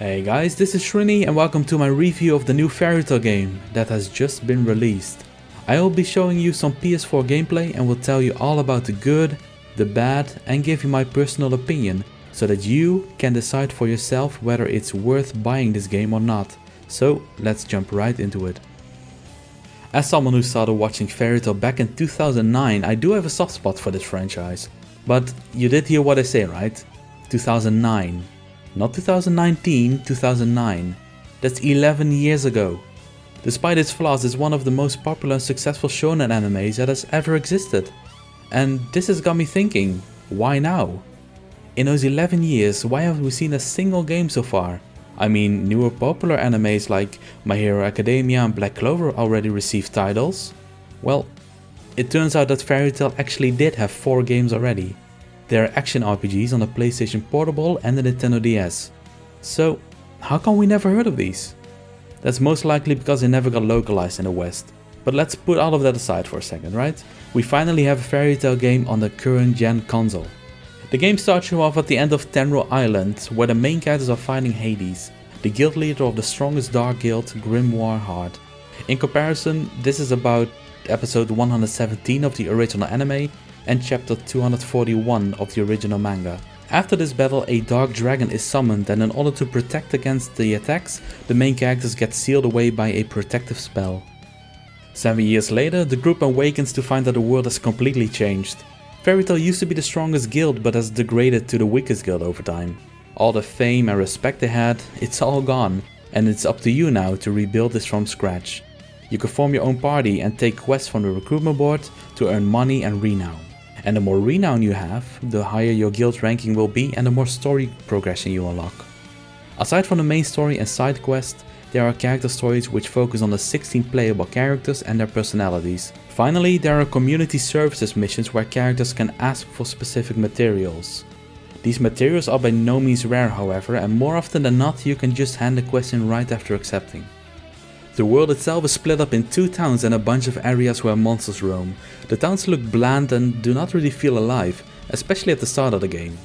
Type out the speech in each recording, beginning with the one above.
Hey guys, this is Swrinny and welcome to my review of the new Fairy Tail game that has just been released. I will be showing you some PS4 gameplay and will tell you all about the good, the bad and give you my personal opinion so that you can decide for yourself whether it's worth buying this game or not. So let's jump right into it. As someone who started watching Fairy Tail back in 2009, I do have a soft spot for this franchise. But you did hear what I say, right? 2009. Not 2019, 2009. That's 11 years ago. Despite its flaws, it's one of the most popular and successful shonen animes that has ever existed. And this has got me thinking, why now? In those 11 years, why haven't we seen a single game so far? I mean, newer popular animes like My Hero Academia and Black Clover already received titles. Well, it turns out that Fairy Tail actually did have 4 games already. There are action RPGs on the PlayStation Portable and the Nintendo DS. So, how come we never heard of these? That's most likely because they never got localized in the West. But let's put all of that aside for a second, right? We finally have a Fairy Tail game on the current gen console. The game starts you off at the end of Tenro Island, where the main characters are fighting Hades, the guild leader of the strongest dark guild, Grimoire Heart. In comparison, this is about episode 117 of the original anime and chapter 241 of the original manga. After this battle, a dark dragon is summoned, and in order to protect against the attacks, the main characters get sealed away by a protective spell. 7 years later, the group awakens to find that the world has completely changed. Fairy Tail used to be the strongest guild, but has degraded to the weakest guild over time. All the fame and respect they had, it's all gone, and it's up to you now to rebuild this from scratch. You can form your own party and take quests from the recruitment board to earn money and renown. And the more renown you have, the higher your guild ranking will be and the more story progression you unlock. Aside from the main story and side quests, there are character stories which focus on the 16 playable characters and their personalities. Finally, there are community services missions where characters can ask for specific materials. These materials are by no means rare, however, and more often than not you can just hand the quest in right after accepting. The world itself is split up in 2 towns and a bunch of areas where monsters roam. The towns look bland and do not really feel alive, especially at the start of the game.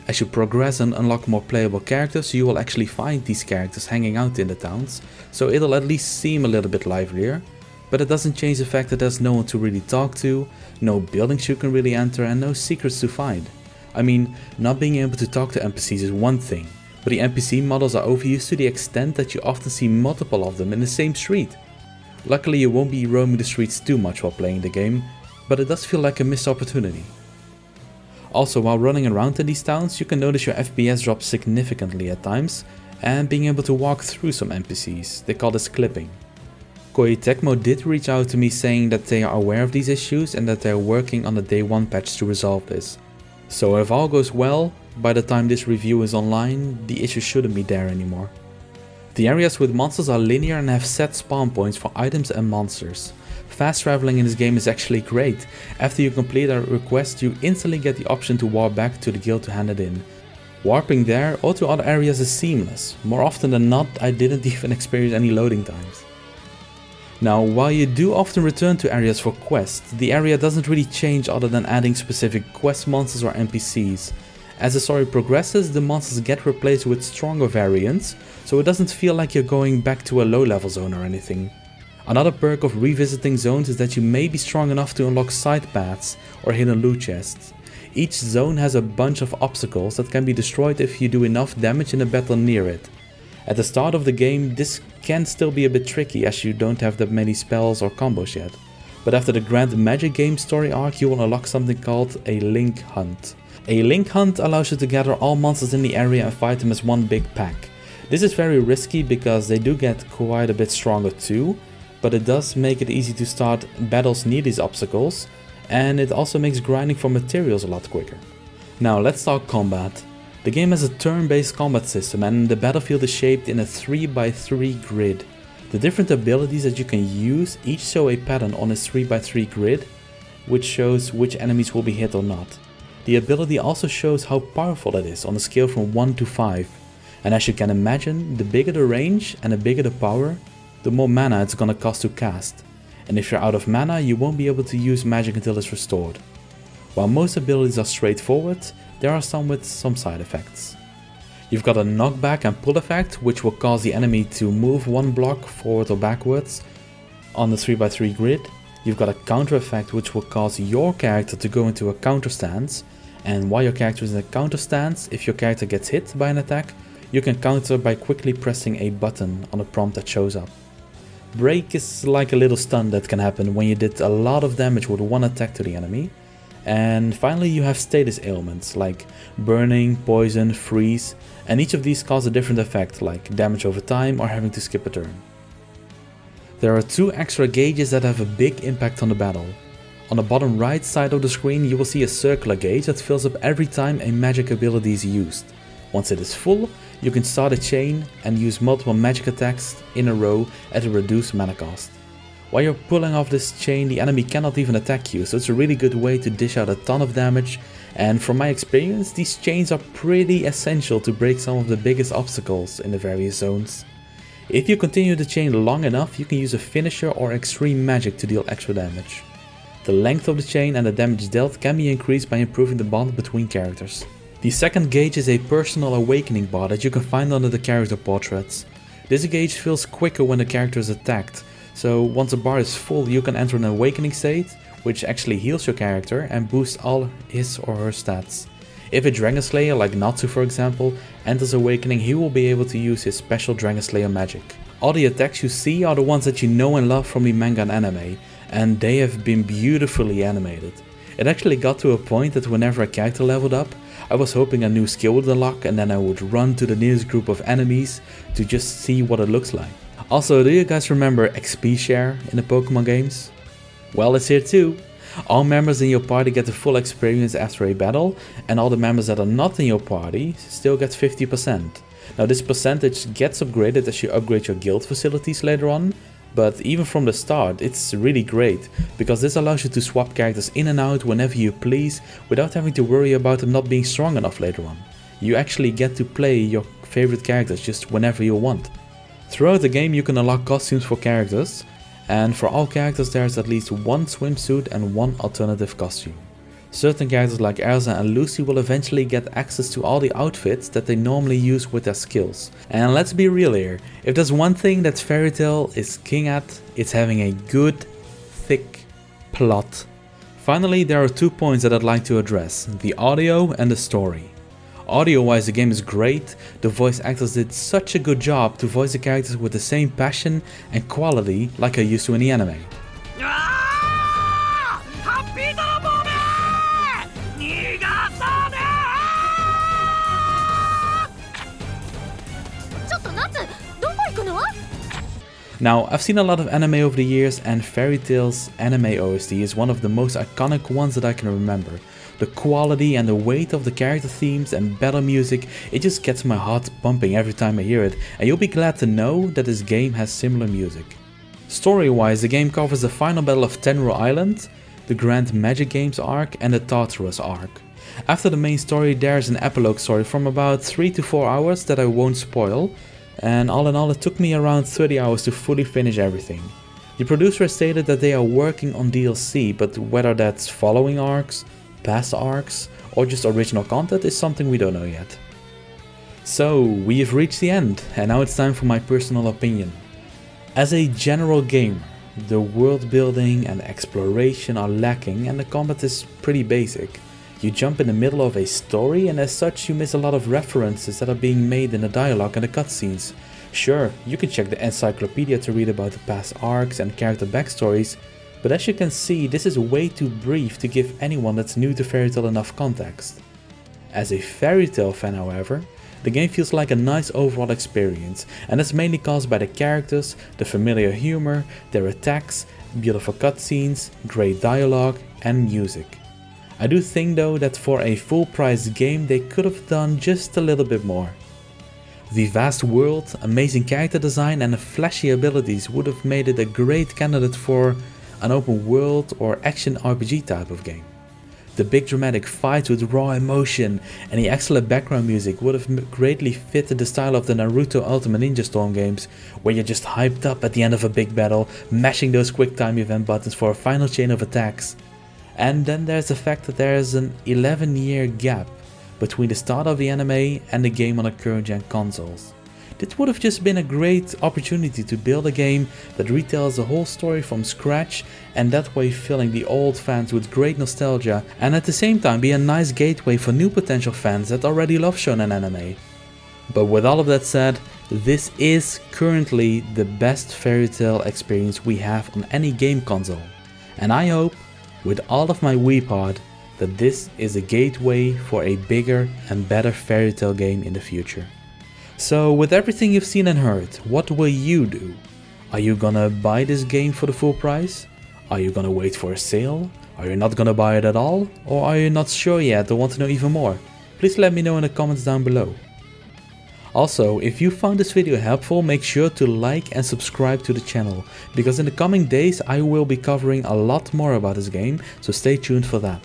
As you progress and unlock more playable characters, you will actually find these characters hanging out in the towns, so it'll at least seem a little bit livelier. But it doesn't change the fact that there's no one to really talk to, no buildings you can really enter and no secrets to find. I mean, not being able to talk to NPCs is one thing, but the NPC models are overused to the extent that you often see multiple of them in the same street. Luckily you won't be roaming the streets too much while playing the game, but it does feel like a missed opportunity. Also, while running around in these towns, you can notice your FPS drop significantly at times, and being able to walk through some NPCs, they call this clipping. Koei Tecmo did reach out to me saying that they are aware of these issues and that they are working on the day 1 patch to resolve this. So if all goes well, by the time this review is online, the issue shouldn't be there anymore. The areas with monsters are linear and have set spawn points for items and monsters. Fast traveling in this game is actually great. After you complete a request, you instantly get the option to warp back to the guild to hand it in. Warping there or to other areas is seamless. More often than not, I didn't even experience any loading times. Now, while you do often return to areas for quests, the area doesn't really change other than adding specific quest monsters or NPCs. As the story progresses, the monsters get replaced with stronger variants, so it doesn't feel like you're going back to a low level zone or anything. Another perk of revisiting zones is that you may be strong enough to unlock side paths or hidden loot chests. Each zone has a bunch of obstacles that can be destroyed if you do enough damage in a battle near it. At the start of the game, this can still be a bit tricky as you don't have that many spells or combos yet. But after the Grand Magic Game story arc, you will unlock something called a Link Hunt. A Link Hunt allows you to gather all monsters in the area and fight them as one big pack. This is very risky because they do get quite a bit stronger too, but it does make it easy to start battles near these obstacles, and it also makes grinding for materials a lot quicker. Now let's talk combat. The game has a turn-based combat system and the battlefield is shaped in a 3x3 grid. The different abilities that you can use each show a pattern on this 3x3 grid, which shows which enemies will be hit or not. The ability also shows how powerful it is on a scale from 1 to 5. And as you can imagine, the bigger the range and the bigger the power, the more mana it's gonna cost to cast. And if you're out of mana, you won't be able to use magic until it's restored. While most abilities are straightforward, there are some with some side effects. You've got a knockback and pull effect, which will cause the enemy to move one block forward or backwards on the 3x3 grid. You've got a counter effect, which will cause your character to go into a counter stance, and while your character is in a counter stance, if your character gets hit by an attack, you can counter by quickly pressing a button on a prompt that shows up. Break is like a little stun that can happen when you did a lot of damage with one attack to the enemy. And finally you have status ailments like burning, poison, freeze, and each of these cause a different effect like damage over time or having to skip a turn. There are 2 extra gauges that have a big impact on the battle. On the bottom right side of the screen you will see a circular gauge that fills up every time a magic ability is used. Once it is full, you can start a chain and use multiple magic attacks in a row at a reduced mana cost. While you're pulling off this chain, the enemy cannot even attack you, so it's a really good way to dish out a ton of damage, and from my experience these chains are pretty essential to break some of the biggest obstacles in the various zones. If you continue the chain long enough, you can use a finisher or extreme magic to deal extra damage. The length of the chain and the damage dealt can be increased by improving the bond between characters. The second gauge is a personal awakening bar that you can find under the character portraits. This gauge fills quicker when the character is attacked, so once the bar is full you can enter an awakening state, which actually heals your character and boosts all his or her stats. If a Dragon Slayer like Natsu for example enters awakening, he will be able to use his special Dragon Slayer magic. All the attacks you see are the ones that you know and love from the manga and anime, and they have been beautifully animated. It actually got to a point that whenever a character leveled up, I was hoping a new skill would unlock and then I would run to the nearest group of enemies to just see what it looks like. Also, do you guys remember XP share in the Pokemon games? Well, it's here too. All members in your party get the full experience after a battle, and all the members that are not in your party still get 50%. Now this percentage gets upgraded as you upgrade your guild facilities later on, but even from the start it's really great, because this allows you to swap characters in and out whenever you please without having to worry about them not being strong enough later on. You actually get to play your favorite characters just whenever you want. Throughout the game you can unlock costumes for characters, and for all characters there is at least one swimsuit and one alternative costume. Certain characters like Elsa and Lucy will eventually get access to all the outfits that they normally use with their skills. And let's be real here, if there's one thing that Fairy Tail is king at, it's having a good, thick plot. Finally, there are 2 points that I'd like to address, the audio and the story. Audio wise the game is great, the voice actors did such a good job to voice the characters with the same passion and quality like I used to in the anime. Now, I've seen a lot of anime over the years, and Fairy Tail's anime OST is one of the most iconic ones that I can remember. The quality and the weight of the character themes and battle music, it just gets my heart pumping every time I hear it, and you'll be glad to know that this game has similar music. Story-wise, the game covers the final battle of Tenru Island, the Grand Magic Games arc and the Tartarus arc. After the main story there's an epilogue story from about 3 to 4 hours that I won't spoil, and all in all it took me around 30 hours to fully finish everything. The producer has stated that they are working on DLC, but whether that's following arcs, past arcs, or just original content is something we don't know yet. So, we have reached the end, and now it's time for my personal opinion. As a general gamer, the world building and exploration are lacking and the combat is pretty basic. You jump in the middle of a story and as such you miss a lot of references that are being made in the dialogue and the cutscenes. Sure, you can check the encyclopedia to read about the past arcs and character backstories, but as you can see this is way too brief to give anyone that's new to Fairy Tail enough context. As a Fairy Tail fan however, the game feels like a nice overall experience, and that's mainly caused by the characters, the familiar humor, their attacks, beautiful cutscenes, great dialogue and music. I do think though that for a full price game they could have done just a little bit more. The vast world, amazing character design and flashy abilities would have made it a great candidate for an open world or action RPG type of game. The big dramatic fights with raw emotion and the excellent background music would have greatly fitted the style of the Naruto Ultimate Ninja Storm games, where you're just hyped up at the end of a big battle, mashing those quick time event buttons for a final chain of attacks. And then there's the fact that there is an 11-year gap between the start of the anime and the game on the current gen consoles. This would have just been a great opportunity to build a game that retells the whole story from scratch and that way filling the old fans with great nostalgia and at the same time be a nice gateway for new potential fans that already love shonen anime. But with all of that said, this is currently the best Fairy Tail experience we have on any game console. And I hope, with all of my weep heart, that this is a gateway for a bigger and better Fairy Tail game in the future. So with everything you've seen and heard, what will you do? Are you gonna buy this game for the full price? Are you gonna wait for a sale? Are you not gonna buy it at all? Or are you not sure yet or want to know even more? Please let me know in the comments down below. Also, if you found this video helpful, make sure to like and subscribe to the channel, because in the coming days I will be covering a lot more about this game, so stay tuned for that.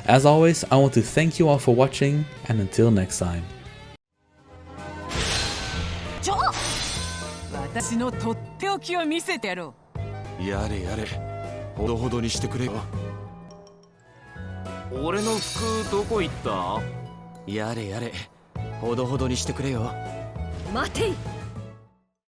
As always, I want to thank you all for watching, and until next time. 私のとっておきを見せてやろう。やれやれ、ほどほどにしてくれよ。俺の服どこ行った？やれやれ、ほどほどにしてくれよ。待てい。